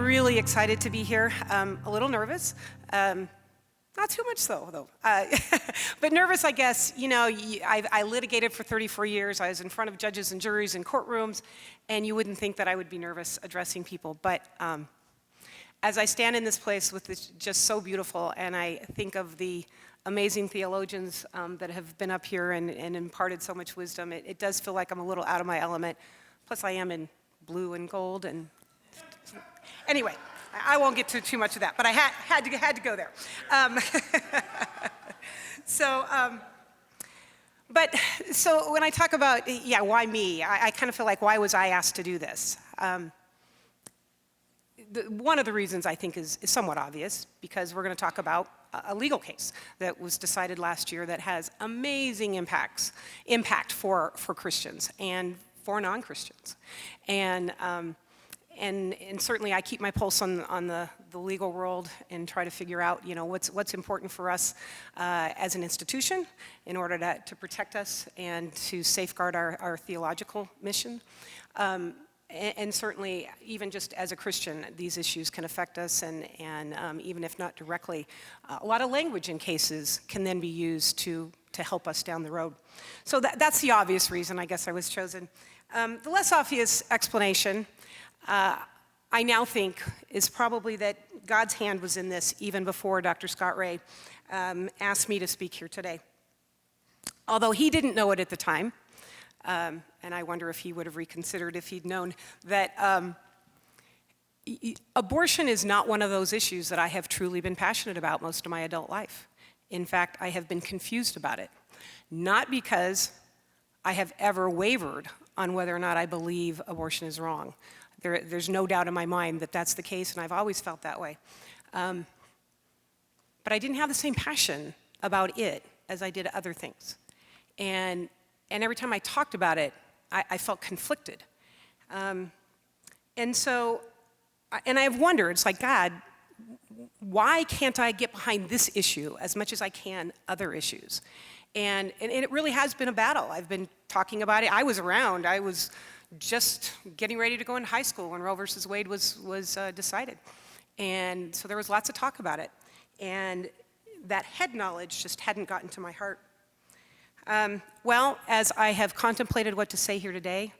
really excited to be here. A little nervous. Not too much so, though. But nervous, I guess. You know, I litigated for 34 years. I was in front of judges and juries in courtrooms, and you wouldn't think that I would be nervous addressing people. But as I stand in this place with this just so beautiful, and I think of the amazing theologians that have been up here and imparted so much wisdom, it does feel like I'm a little out of my element. Plus, I am in blue and gold, and anyway, I won't get to too much of that, but I had to go there. So when I talk about, why me? I kind of feel like, why was I asked to do this? One of the reasons I think is somewhat obvious, because we're going to talk about a legal case that was decided last year that has amazing impact for Christians and for non-Christians. And certainly I keep my pulse on the legal world and try to figure out, you know, what's important for us as an institution in order to protect us and to safeguard our theological mission. And certainly, even just as a Christian, these issues can affect us, and even if not directly, a lot of language in cases can then be used to help us down the road. So that's the obvious reason I guess I was chosen. The less obvious explanation, I now think, is probably that God's hand was in this even before Dr. Scott Ray asked me to speak here today. Although he didn't know it at the time, and I wonder if he would have reconsidered if he'd known that abortion is not one of those issues that I have truly been passionate about most of my adult life. In fact, I have been confused about it. Not because I have ever wavered on whether or not I believe abortion is wrong. There's no doubt in my mind that that's the case, and I've always felt that way. But I didn't have the same passion about it as I did other things. And every time I talked about it, I felt conflicted. And I've wondered, it's like, God, why can't I get behind this issue as much as I can other issues? And it really has been a battle. I've been talking about it. I was around. I was just getting ready to go into high school when Roe versus Wade was decided. And so there was lots of talk about it. And that head knowledge just hadn't gotten to my heart. Well, as I have contemplated what to say here today,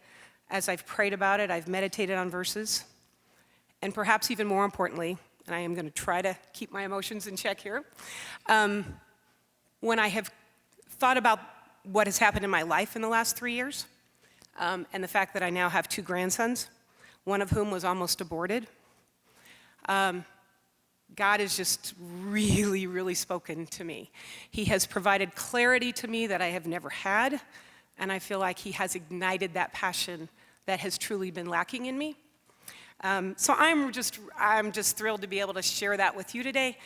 as I've prayed about it, I've meditated on verses, and perhaps even more importantly, and I am going to try to keep my emotions in check here, when I have thought about what has happened in my life in the last 3 years, and the fact that I now have 2 grandsons, one of whom was almost aborted, God has just really, really spoken to me. He has provided clarity to me that I have never had, and I feel like he has ignited that passion that has truly been lacking in me. So I'm just thrilled to be able to share that with you today,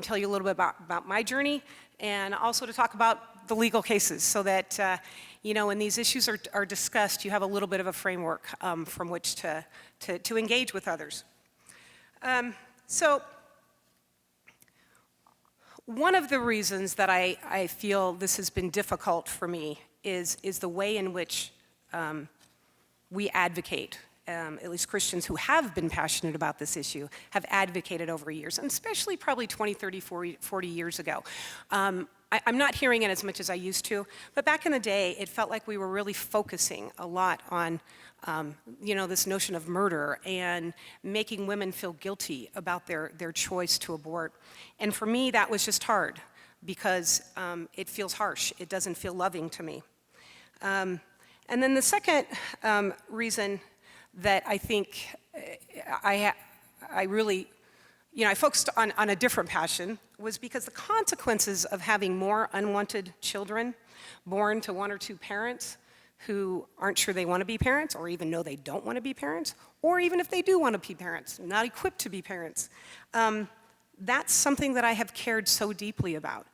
tell you a little bit about my journey, and also to talk about the legal cases so that, you know, when these issues are discussed, you have a little bit of a framework from which to engage with others. So one of the reasons that I feel this has been difficult for me is the way in which we advocate. At least Christians who have been passionate about this issue have advocated over years, and especially probably 20, 30, 40 years ago. I'm not hearing it as much as I used to, but back in the day, it felt like we were really focusing a lot on you know, this notion of murder and making women feel guilty about their choice to abort. And for me, that was just hard because it feels harsh. It doesn't feel loving to me. And then the second reason that I think I really, you know, I focused on a different passion was because the consequences of having more unwanted children born to 1 or 2 parents who aren't sure they want to be parents, or even know they don't want to be parents, or even if they do want to be parents, not equipped to be parents. That's something that I have cared so deeply about.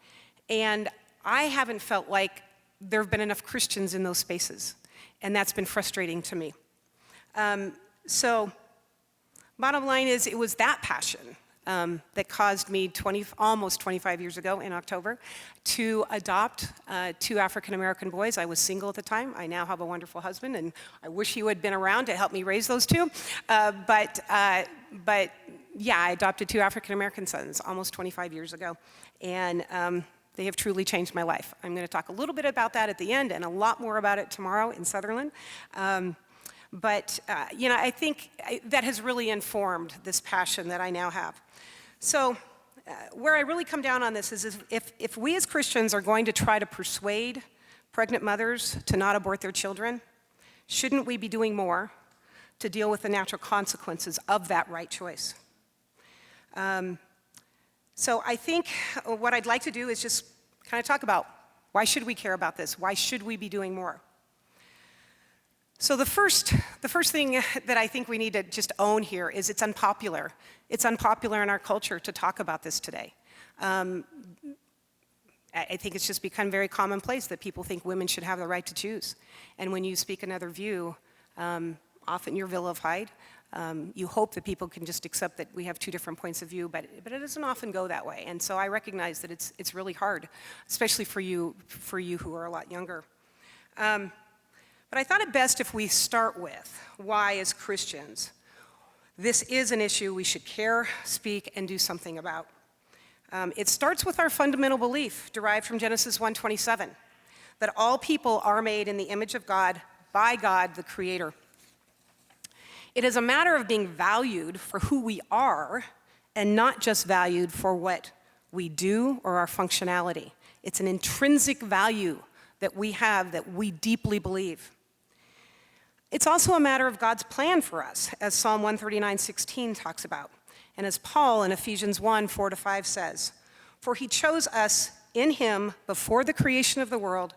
And I haven't felt like there have been enough Christians in those spaces, and that's been frustrating to me. So bottom line is, it was that passion that caused me almost 25 years ago in October to adopt 2 African-American boys. I was single at the time. I now have a wonderful husband, and I wish he would have been around to help me raise those 2. But yeah, I adopted 2 African-American sons almost 25 years ago, and they have truly changed my life. I'm going to talk a little bit about that at the end and a lot more about it tomorrow in Sutherland. But I think that has really informed this passion that I now have. So where I really come down on this is if we as Christians are going to try to persuade pregnant mothers to not abort their children, shouldn't we be doing more to deal with the natural consequences of that right choice? So I think what I'd like to do is just kind of talk about why should we care about this? Why should we be doing more? So the first thing that I think we need to just own here is it's unpopular. It's unpopular in our culture to talk about this today. I think it's just become very commonplace that people think women should have the right to choose. And when you speak another view, often you're vilified. You hope that people can just accept that we have 2 different points of view, but it doesn't often go that way. And so I recognize that it's really hard, especially for you who are a lot younger. But I thought it best if we start with why, as Christians, this is an issue we should care, speak, and do something about. It starts with our fundamental belief, derived from Genesis 1:27, that all people are made in the image of God, by God, the Creator. It is a matter of being valued for who we are, and not just valued for what we do or our functionality. It's an intrinsic value that we have that we deeply believe. It's also a matter of God's plan for us, as Psalm 139:16 talks about, and as Paul in Ephesians 1:4-5 says, "For he chose us in him before the creation of the world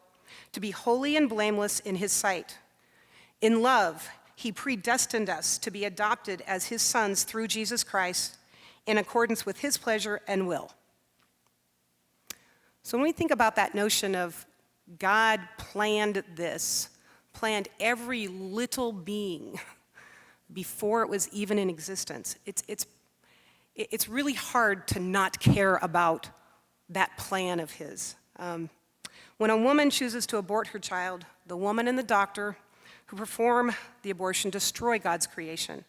to be holy and blameless in his sight. In love, he predestined us to be adopted as his sons through Jesus Christ in accordance with his pleasure and will." So when we think about that notion of God planned this, planned every little being before it was even in existence, it's really hard to not care about that plan of his. When a woman chooses to abort her child, the woman and the doctor who perform the abortion destroy God's creation,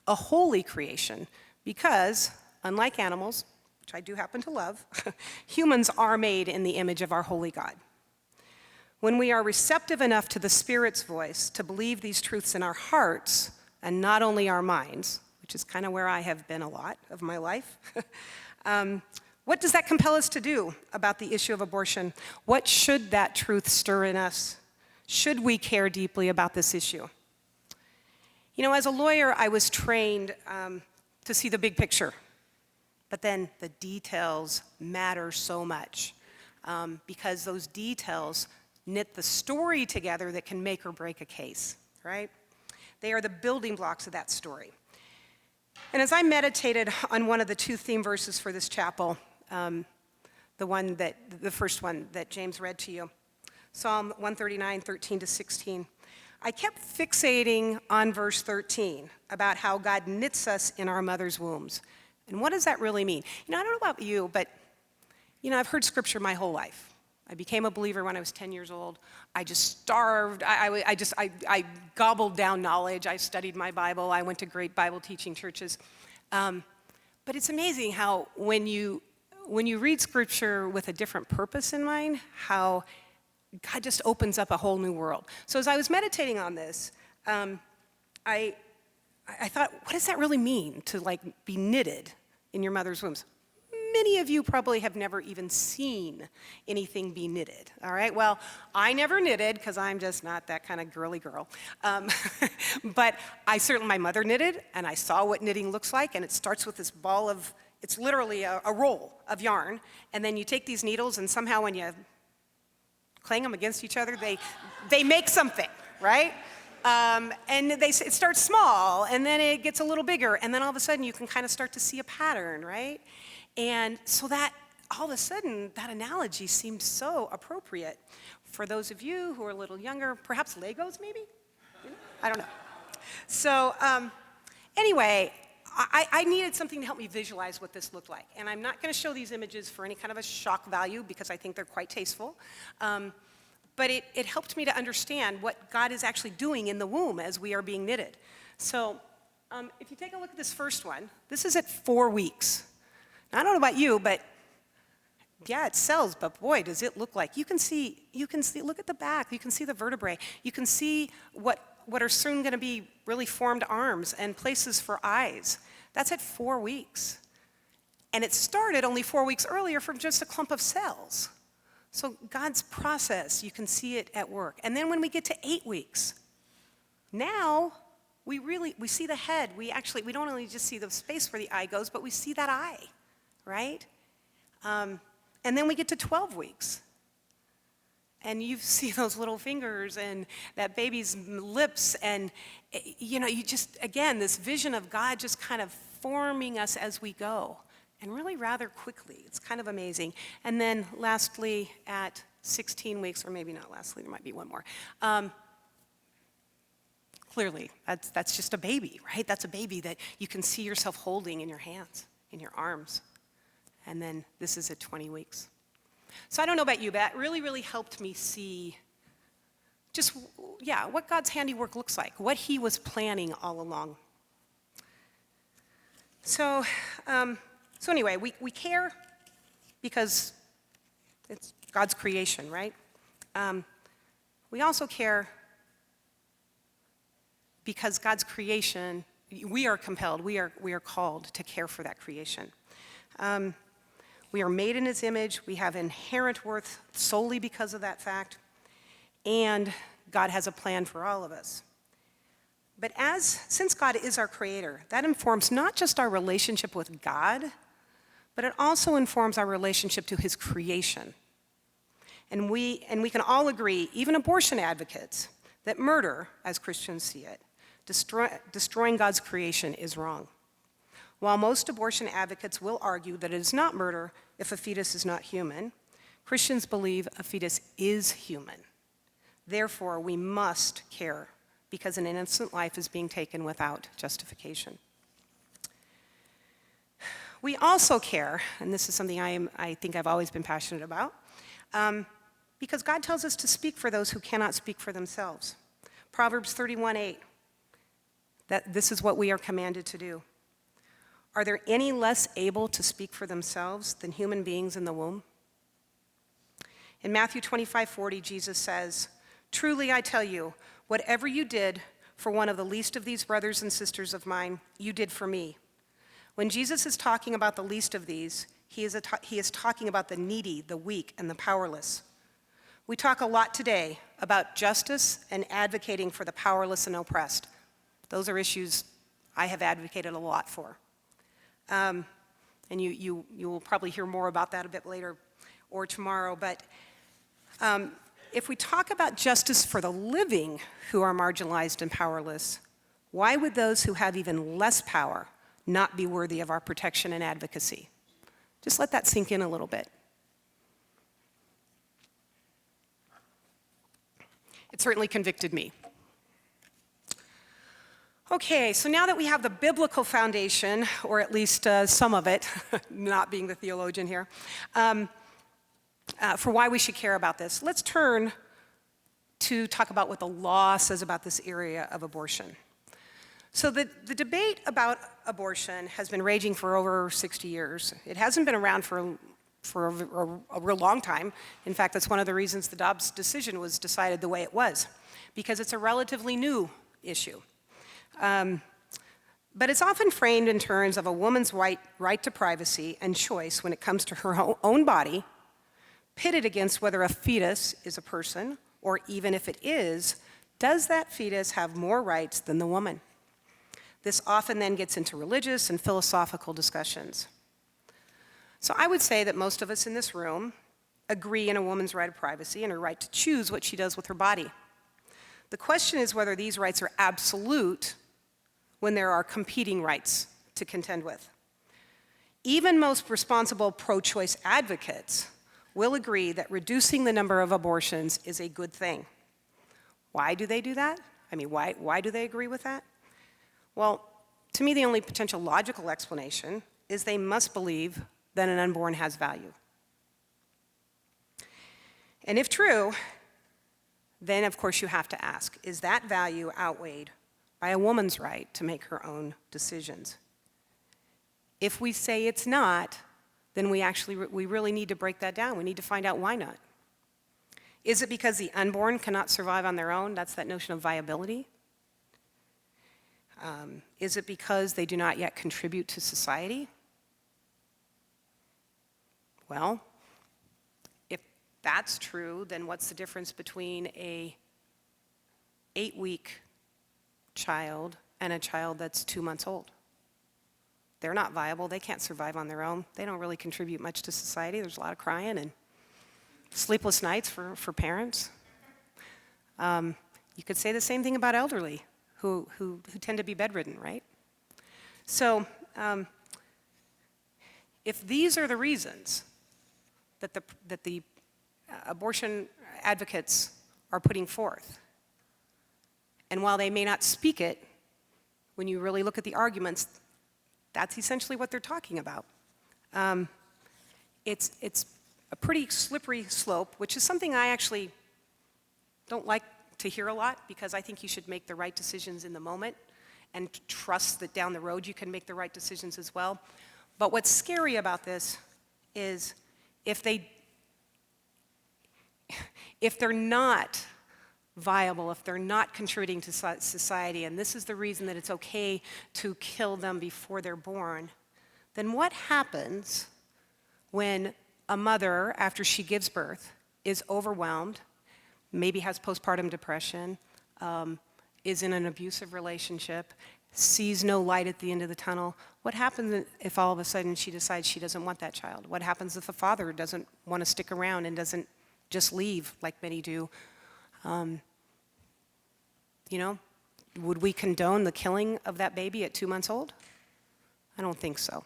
a holy creation, because, unlike animals, which I do happen to love, humans are made in the image of our holy God. When we are receptive enough to the Spirit's voice to believe these truths in our hearts, and not only our minds, which is kind of where I have been a lot of my life, what does that compel us to do about the issue of abortion? What should that truth stir in us? Should we care deeply about this issue? As a lawyer, I was trained to see the big picture, but then the details matter so much because those details knit the story together that can make or break a case, right? They are the building blocks of that story. And as I meditated on one of the 2 theme verses for this chapel, the first one that James read to you, Psalm 139:13-16, I kept fixating on verse 13 about how God knits us in our mother's wombs. And what does that really mean? I don't know about you, but I've heard scripture my whole life. I became a believer when I was 10 years old. I just starved. I gobbled down knowledge. I studied my Bible. I went to great Bible teaching churches. But it's amazing how when you read scripture with a different purpose in mind, how God just opens up a whole new world. So as I was meditating on this, I thought, what does that really mean to be knitted in your mother's wombs? Many of you probably have never even seen anything be knitted, all right? Well, I never knitted because I'm just not that kind of girly girl. But my mother knitted, and I saw what knitting looks like, and it starts with this ball of, it's literally a roll of yarn, and then you take these needles, and somehow when you clang them against each other, they make something, right? And it starts small, and then it gets a little bigger, and then all of a sudden you can kind of start to see a pattern, right? And so that, all of a sudden, that analogy seemed so appropriate for those of you who are a little younger, perhaps Legos maybe? I don't know. So anyway, I needed something to help me visualize what this looked like. And I'm not going to show these images for any kind of a shock value because I think they're quite tasteful. But it helped me to understand what God is actually doing in the womb as we are being knitted. So If you take a look at this first one, this is at 4 weeks. Now, I don't know about you, but yeah, it sells, but boy, does it look like. You can see, look at the back, you can see the vertebrae. You can see what are soon going to be really formed arms and places for eyes. That's at 4 weeks. And it started only 4 weeks earlier from just a clump of cells. So God's process, you can see it at work. And then when we get to 8 weeks, now we see the head. We don't only just see the space where the eye goes, but we see that eye, right? And then we get to 12 weeks. And you see those little fingers and that baby's lips, and you just, again, this vision of God just kind of forming us as we go, and really rather quickly. It's kind of amazing. And then lastly, at 16 weeks, or maybe not lastly, there might be one more. Clearly, that's just a baby, right? That's a baby that you can see yourself holding in your hands, in your arms. And then this is at 20 weeks. So I don't know about you, but that really, really helped me see just, what God's handiwork looks like, what he was planning all along. So anyway, we care because it's God's creation, right? We also care because God's creation, we are compelled, we are called to care for that creation. We are made in his image. We have inherent worth solely because of that fact. And God has a plan for all of us. But since God is our creator, that informs not just our relationship with God, but it also informs our relationship to his creation. And we can all agree, even abortion advocates, that murder, as Christians see it, destroying God's creation is wrong. While most abortion advocates will argue that it is not murder if a fetus is not human, Christians believe a fetus is human. Therefore, we must care because an innocent life is being taken without justification. We also care, and this is something I think I've always been passionate about, because God tells us to speak for those who cannot speak for themselves. Proverbs 31:8, that this is what we are commanded to do. Are there any less able to speak for themselves than human beings in the womb? In Matthew 25:40, Jesus says, "Truly I tell you, whatever you did for one of the least of these brothers and sisters of mine, you did for me." When Jesus is talking about the least of these, he is talking about the needy, the weak, and the powerless. We talk a lot today about justice and advocating for the powerless and oppressed. Those are issues I have advocated a lot for. And you will probably hear more about that a bit later or tomorrow. But if we talk about justice for the living who are marginalized and powerless, why would those who have even less power not be worthy of our protection and advocacy? Just let that sink in a little bit. It certainly convicted me. Okay, so now that we have the biblical foundation, or at least some of it, not being the theologian here, for why we should care about this, let's turn to talk about what the law says about this area of abortion. So the debate about abortion has been raging for over 60 years. It hasn't been around for a real long time. In fact, that's one of the reasons the Dobbs decision was decided the way it was, because it's a relatively new issue. But it's often framed in terms of a woman's right to privacy and choice when it comes to her own body, pitted against whether a fetus is a person, or even if it is, does that fetus have more rights than the woman? This often then gets into religious and philosophical discussions. So I would say that most of us in this room agree in a woman's right of privacy and her right to choose what she does with her body. The question is whether these rights are absolute when there are competing rights to contend with. Even most responsible pro-choice advocates will agree that reducing the number of abortions is a good thing. Why do they do that? I mean, why do they agree with that? Well, to me, the only potential logical explanation is they must believe that an unborn has value. And if true, then of course you have to ask, is that value outweighed by a woman's right to make her own decisions. If we say it's not, then we really need to break that down. We need to find out why not. Is it because the unborn cannot survive on their own? That's that notion of viability. Is it because they do not yet contribute to society? Well, if that's true, then what's the difference between a 8-week child and a child that's 2 months old? They're not viable. They can't survive on their own. They don't really contribute much to society. There's a lot of crying and sleepless nights for parents. You could say the same thing about elderly who tend to be bedridden, right? So if these are the reasons that the abortion advocates are putting forth, and while they may not speak it, when you really look at the arguments, that's essentially what they're talking about. It's a pretty slippery slope, which is something I actually don't like to hear a lot, because I think you should make the right decisions in the moment and trust that down the road you can make the right decisions as well. But what's scary about this is if they're not viable, if they're not contributing to society, and this is the reason that it's okay to kill them before they're born, then what happens when a mother, after she gives birth, is overwhelmed, maybe has postpartum depression, is in an abusive relationship, sees no light at the end of the tunnel? What happens if all of a sudden she decides she doesn't want that child? What happens if the father doesn't want to stick around and doesn't just leave like many do? Would we condone the killing of that baby at 2 months old? I don't think so.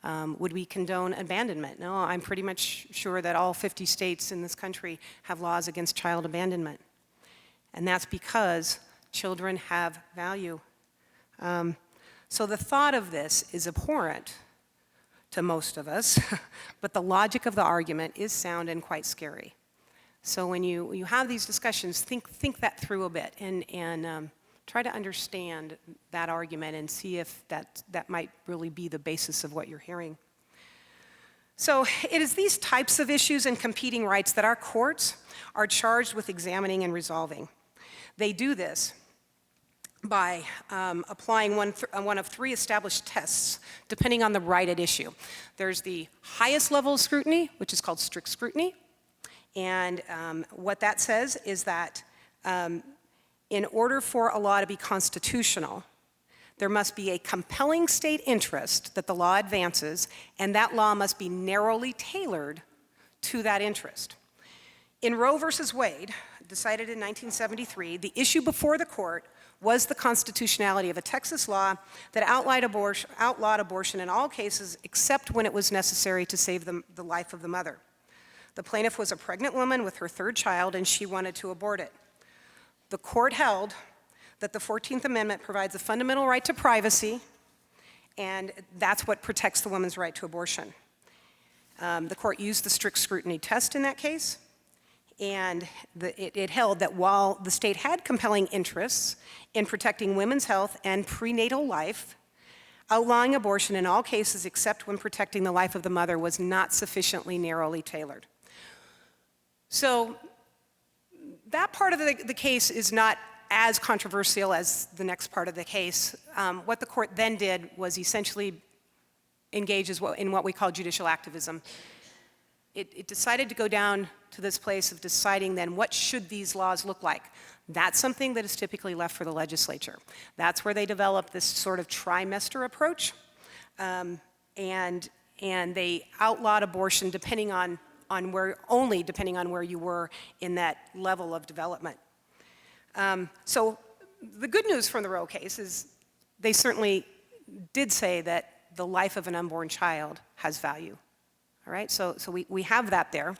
Would we condone abandonment? No, I'm pretty much sure that all 50 states in this country have laws against child abandonment. And that's because children have value. So the thought of this is abhorrent to most of us, but the logic of the argument is sound and quite scary. So when you have these discussions, think that through a bit and try to understand that argument and see if that might really be the basis of what you're hearing. So it is these types of issues and competing rights that our courts are charged with examining and resolving. They do this by applying one of 3 established tests depending on the right at issue. There's the highest level of scrutiny, which is called strict scrutiny. And what that says is that in order for a law to be constitutional, there must be a compelling state interest that the law advances, and that law must be narrowly tailored to that interest. In Roe versus Wade, decided in 1973, the issue before the court was the constitutionality of a Texas law that outlawed abortion in all cases except when it was necessary to save the life of the mother. The plaintiff was a pregnant woman with her 3rd child, and she wanted to abort it. The court held that the 14th Amendment provides a fundamental right to privacy, and that's what protects the woman's right to abortion. The court used the strict scrutiny test in that case, and it held that while the state had compelling interests in protecting women's health and prenatal life, outlawing abortion in all cases except when protecting the life of the mother was not sufficiently narrowly tailored. So that part of the case is not as controversial as the next part of the case. What the court then did was essentially engage in what we call judicial activism. It decided to go down to this place of deciding then what should these laws look like. That's something that is typically left for the legislature. That's where they develop this sort of trimester approach, and they outlawed abortion depending on where you were in that level of development. So the good news from the Roe case is they certainly did say that the life of an unborn child has value. All right, so we have that there.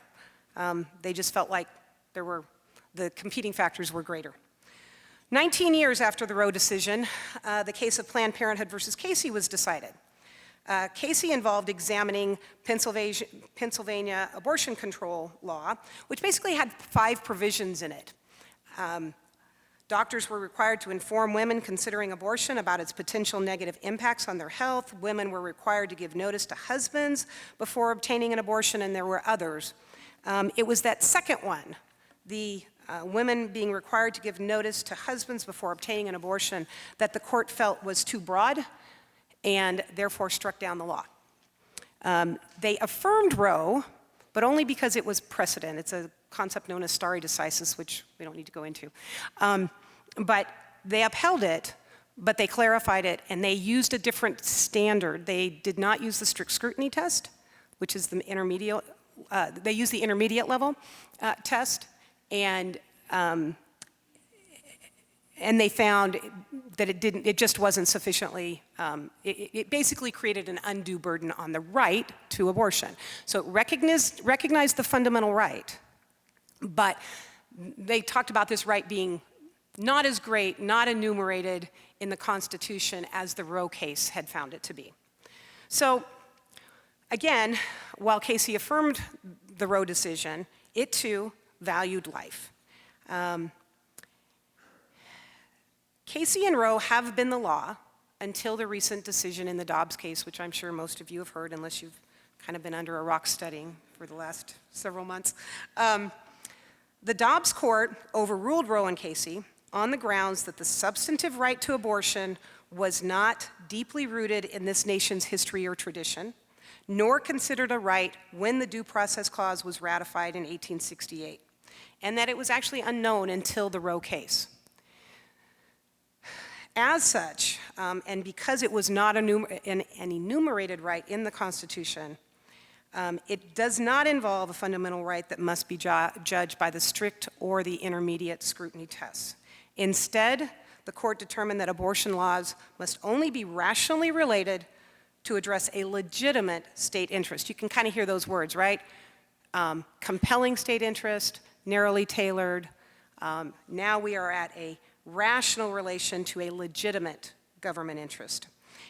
They just felt like the competing factors were greater. 19 years after the Roe decision, the case of Planned Parenthood versus Casey was decided. Casey involved examining Pennsylvania abortion control law, which basically had 5 provisions in it. Doctors were required to inform women considering abortion about its potential negative impacts on their health. Women were required to give notice to husbands before obtaining an abortion, and there were others. It was that second one, the women being required to give notice to husbands before obtaining an abortion, that the court felt was too broad and therefore struck down the law. They affirmed Roe, but only because it was precedent. It's a concept known as stare decisis, which we don't need to go into. But they upheld it, but they clarified it, and they used a different standard. They did not use the strict scrutiny test, which is the intermediate, they used the intermediate level test, and they found that it just wasn't sufficiently, it basically created an undue burden on the right to abortion. So it recognized the fundamental right, but they talked about this right being not as great, not enumerated in the Constitution as the Roe case had found it to be. So again, while Casey affirmed the Roe decision, it too valued life. Casey and Roe have been the law until the recent decision in the Dobbs case, which I'm sure most of you have heard, unless you've kind of been under a rock studying for the last several months. The Dobbs court overruled Roe and Casey on the grounds that the substantive right to abortion was not deeply rooted in this nation's history or tradition, nor considered a right when the Due Process Clause was ratified in 1868, and that it was actually unknown until the Roe case. As such, and because it was not an enumerated right in the Constitution, it does not involve a fundamental right that must be judged by the strict or the intermediate scrutiny tests. Instead, the court determined that abortion laws must only be rationally related to address a legitimate state interest. You can kind of hear those words, right? Compelling state interest, narrowly tailored. Now we are at a rational relation to a legitimate government interest.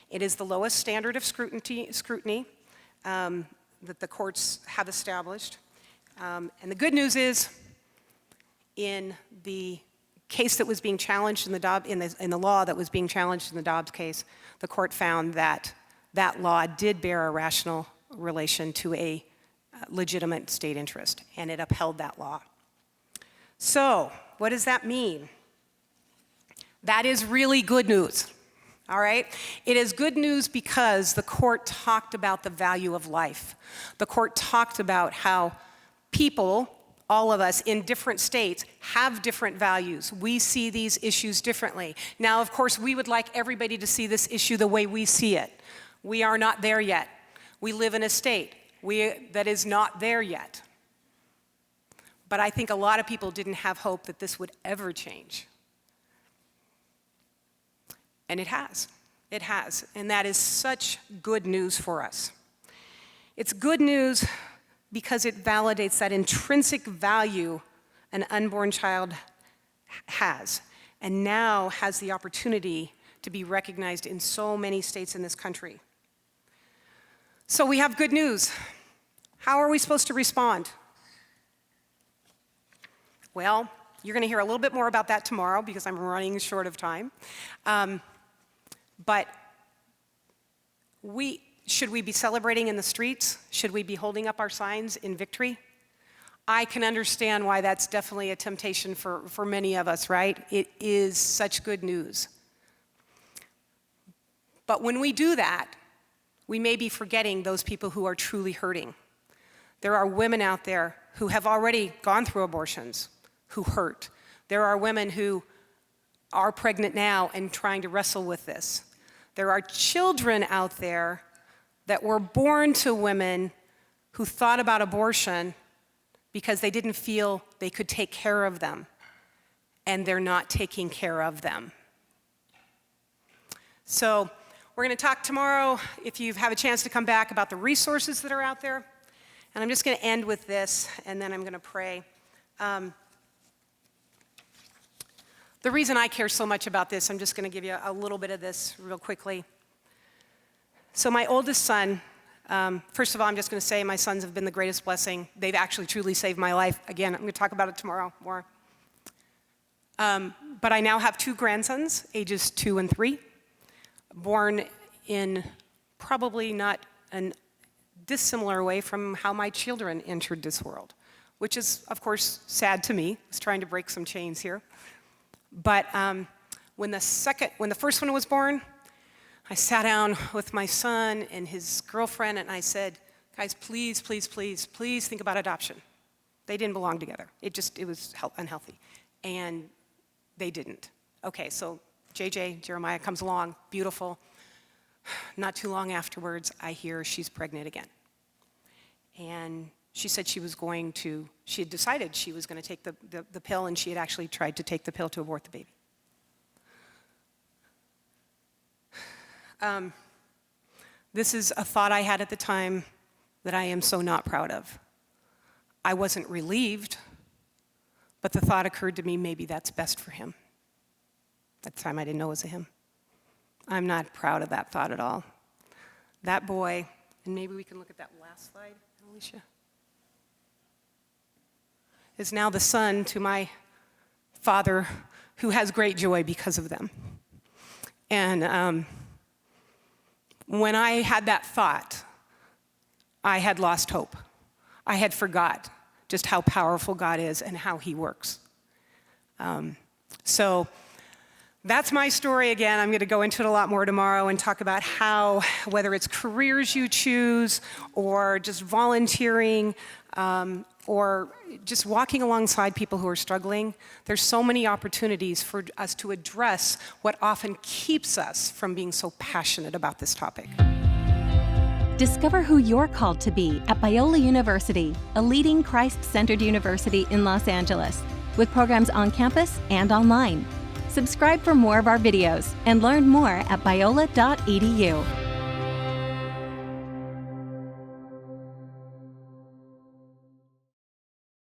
It is the lowest standard of scrutiny that the courts have established. And the good news is, in the case that was being challenged in the law that was being challenged in the Dobbs case, the court found that that law did bear a rational relation to a legitimate state interest, and it upheld that law. So, what does that mean? That is really good news, all right? It is good news because the court talked about the value of life. The court talked about how people, all of us in different states, have different values. We see these issues differently. Now, of course, we would like everybody to see this issue the way we see it. We are not there yet. We live in a state that is not there yet. But I think a lot of people didn't have hope that this would ever change. And it has. It has. And that is such good news for us. It's good news because it validates that intrinsic value an unborn child has, and now has the opportunity to be recognized in so many states in this country. So we have good news. How are we supposed to respond? Well, you're going to hear a little bit more about that tomorrow because I'm running short of time. But should we be celebrating in the streets? Should we be holding up our signs in victory? I can understand why that's definitely a temptation for many of us, right? It is such good news. But when we do that, we may be forgetting those people who are truly hurting. There are women out there who have already gone through abortions, who hurt. There are women who are pregnant now and trying to wrestle with this. There are children out there that were born to women who thought about abortion because they didn't feel they could take care of them, and they're not taking care of them. So we're going to talk tomorrow, if you have a chance to come back, about the resources that are out there. And I'm just going to end with this, and then I'm going to pray. The reason I care so much about this, I'm just going to give you a little bit of this real quickly. So my oldest son, first of all, I'm just going to say my sons have been the greatest blessing. They've actually truly saved my life. Again, I'm going to talk about it tomorrow more. But I now have 2 grandsons, ages 2 and 3, born in probably not a dissimilar way from how my children entered this world, which is, of course, sad to me. I was trying to break some chains here. But when the first one was born, I sat down with my son and his girlfriend, and I said, guys, please, please, please, please think about adoption. They didn't belong together. It was unhealthy. And they didn't. Okay, so Jeremiah comes along, beautiful. Not too long afterwards, I hear she's pregnant again. And she said she had decided she was going to take the pill, and she had actually tried to take the pill to abort the baby. This is a thought I had at the time that I am so not proud of. I wasn't relieved, but the thought occurred to me, maybe that's best for him. At the time, I didn't know it was a him. I'm not proud of that thought at all. That boy, and maybe we can look at that last slide, Alicia, is now the son to my father, who has great joy because of them. And when I had that thought, I had lost hope. I had forgot just how powerful God is and how he works. So that's my story again. I'm going to go into it a lot more tomorrow and talk about how, whether it's careers you choose or just volunteering or just walking alongside people who are struggling, there's so many opportunities for us to address what often keeps us from being so passionate about this topic. Discover who you're called to be at Biola University, a leading Christ-centered university in Los Angeles, with programs on campus and online. Subscribe for more of our videos and learn more at biola.edu.